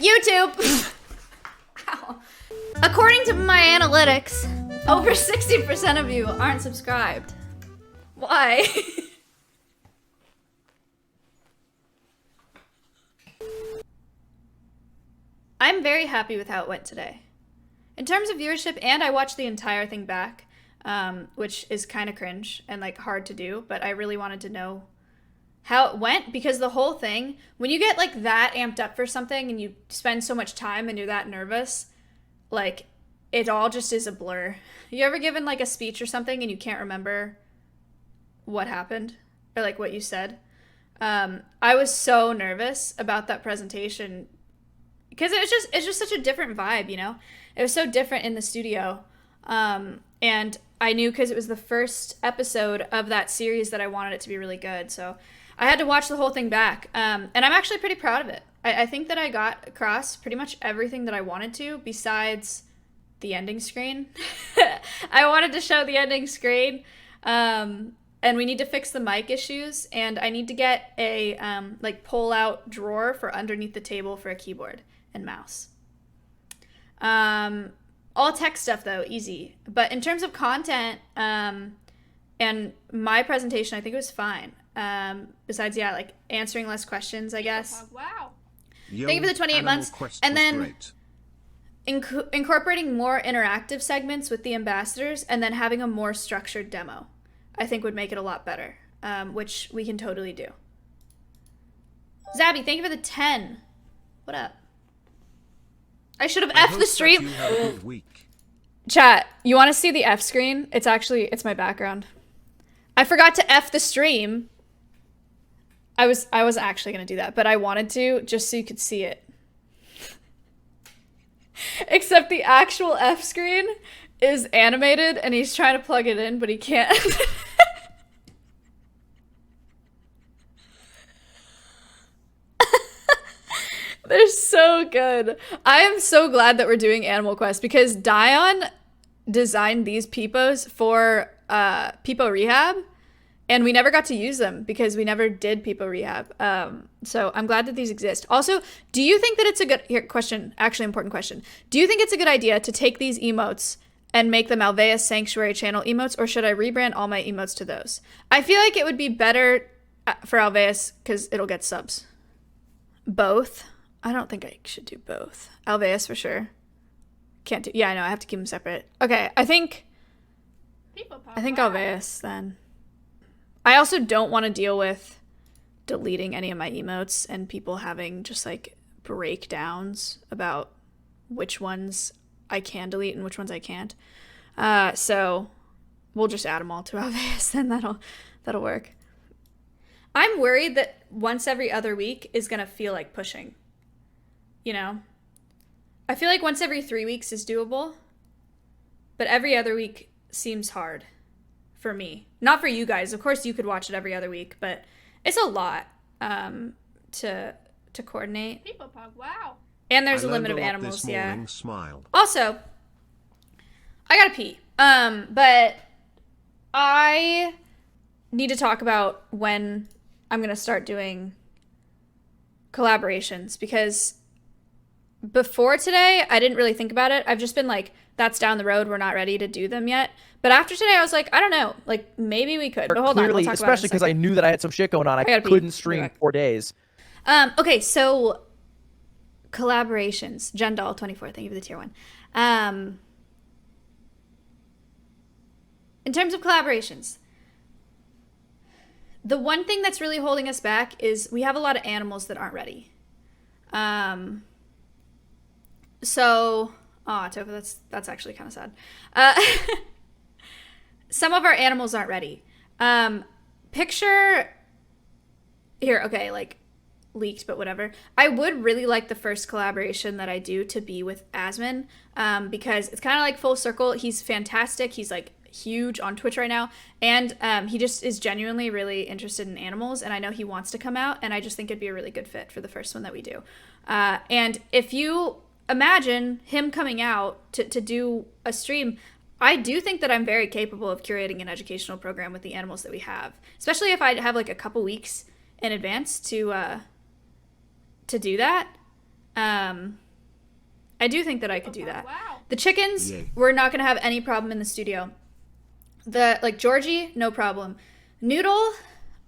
YouTube! Ow. According to my analytics, over 60% of you aren't subscribed. Why? I'm very happy with how it went today. In terms of viewership, and I watched the entire thing back, which is kind of cringe and like hard to do, but I really wanted to know how it went, because the whole thing, when you get like that amped up for something and you spend so much time and you're that nervous, like it all just is a blur. You ever given like a speech or something and you can't remember what happened or like what you said? I was so nervous about that presentation because it's just such a different vibe, you know? It was so different in the studio. And I knew because it was the first episode of that series that I wanted it to be really good. So I had to watch the whole thing back. And I'm actually pretty proud of it. I think that I got across pretty much everything that I wanted to besides the ending screen. I wanted to show the ending screen. And we need to fix the mic issues. And I need to get a like pull out drawer for underneath the table for a keyboard and mouse. All tech stuff though, easy. But in terms of content, and my presentation, I think it was fine. Besides, yeah, like answering less questions, I guess. Wow. Thank you for the 28 months. And then incorporating more interactive segments with the ambassadors and then having a more structured demo, I think would make it a lot better, which we can totally do. Zabby, thank you for the 10. What up? I should have F'd the stream. Chat, you want to see the F screen? It's my background. I forgot to F the stream. I was actually going to do that, but I wanted to just so you could see it. Except the actual F screen is animated and he's trying to plug it in, but he can't. They're so good. I am so glad that we're doing Animal Quest because Dion designed these Peepos for Peepo Rehab, and we never got to use them because we never did Peepo Rehab. So I'm glad that these exist. Also, do you think that it's a good important question. Do you think it's a good idea to take these emotes and make them Alveus Sanctuary channel emotes, or should I rebrand all my emotes to those? I feel like it would be better for Alveus because it'll get subs. Both. I don't think I should do both. Alveus for sure. Can't do. Yeah, I know. I have to keep them separate. Okay, I think Alveus then. I also don't want to deal with deleting any of my emotes and people having just like breakdowns about which ones I can delete and which ones I can't. So we'll just add them all to Alveus, then that'll work. I'm worried that once every other week is gonna feel like pushing. You know, I feel like once every 3 weeks is doable, but every other week seems hard for me. Not for you guys. Of course, you could watch it every other week, but it's a lot to coordinate. Wow. And there's a limit of animals. Yeah. Also, I gotta pee. But I need to talk about when I'm gonna start doing collaborations because before today, I didn't really think about it. I've just been like, that's down the road. We're not ready to do them yet. But after today, I was like, I don't know. Like, maybe we could. But hold on. We'll talk especially because I knew that I had some shit going on. I couldn't stream 4 days. Okay, so collaborations. Jendal24, thank you for the tier 1. In terms of collaborations, the one thing that's really holding us back is we have a lot of animals that aren't ready. So, Tofa, that's actually kind of sad. Some of our animals aren't ready. Picture here, okay, like leaked, but whatever. I would really like the first collaboration that I do to be with Asmin, because it's kind of like full circle. He's fantastic. He's like huge on Twitch right now, and he just is genuinely really interested in animals, and I know he wants to come out, and I just think it'd be a really good fit for the first one that we do. And if you imagine him coming out to do a stream, I do think that I'm very capable of curating an educational program with the animals that we have, especially if I have like a couple weeks in advance to do that. I do think that I could do that. Wow. The chickens, we're not going to have any problem in the studio. Like Georgie, no problem. Noodle,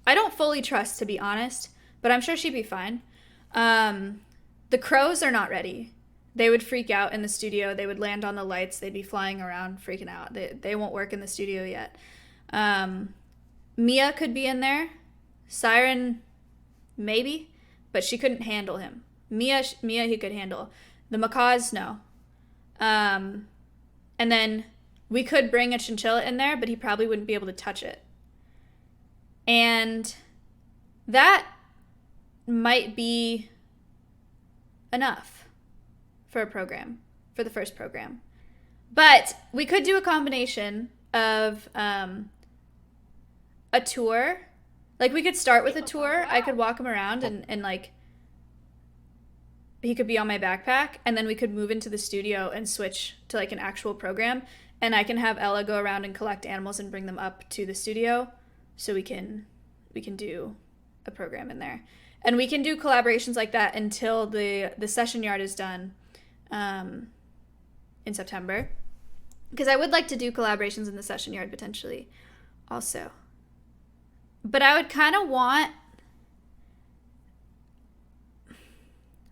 I don't fully trust, to be honest, but I'm sure she'd be fine. The crows are not ready. They would freak out in the studio. They would land on the lights. They'd be flying around, freaking out. They won't work in the studio yet. Mia could be in there. Siren, maybe, but she couldn't handle him. Mia he could handle. The macaws, no. And then we could bring a chinchilla in there, but he probably wouldn't be able to touch it. And that might be enough for a program, for the first program. But we could do a combination of a tour. Like, we could start with a tour. I could walk him around and like, he could be on my backpack, and then we could move into the studio and switch to like an actual program, and I can have Ella go around and collect animals and bring them up to the studio so we can do a program in there. And we can do collaborations like that until the session yard is done in September, because I would like to do collaborations in the session yard potentially also. But I would kind of want,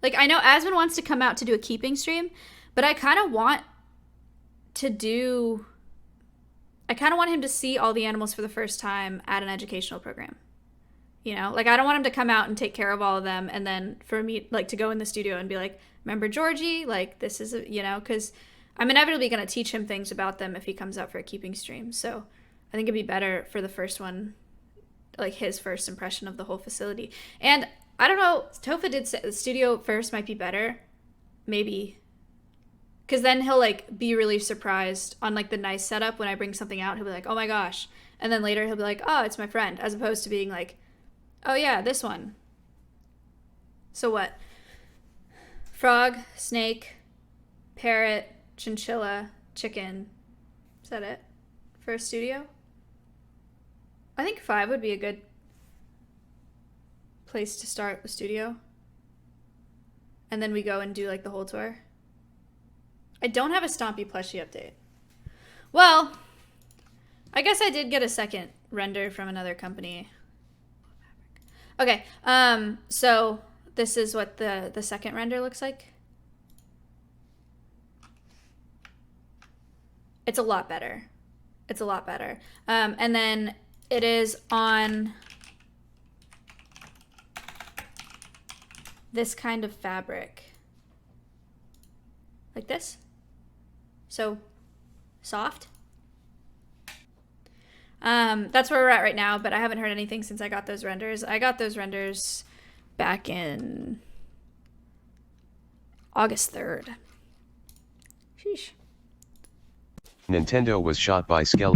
like, I know Asmund wants to come out to do a keeping stream, but I kind of want him to see all the animals for the first time at an educational program. You know, like, I don't want him to come out and take care of all of them, and then for me, like, to go in the studio and be like, remember Georgie? Like, this is, you know, because I'm inevitably going to teach him things about them if he comes out for a keeping stream. So I think it'd be better for the first one, like, his first impression of the whole facility. And I don't know, Tofa did say the studio first might be better. Maybe. Because then he'll, like, be really surprised on, like, the nice setup. When I bring something out, he'll be like, oh my gosh. And then later he'll be like, oh, it's my friend. As opposed to being like, oh yeah, this one. So what? Frog, snake, parrot, chinchilla, chicken. Is that it for a studio? I think 5 would be a good place to start the studio. And then we go and do like the whole tour. I don't have a Stompy plushie update. Well, I guess I did get a second render from another company. Okay, so this is what the second render looks like. It's a lot better. It's a lot better. And then it is on this kind of fabric. Like this. So soft. That's where we're at right now, but I haven't heard anything since I got those renders. I got those renders back in August 3rd. Sheesh. Nintendo was shot by Skell.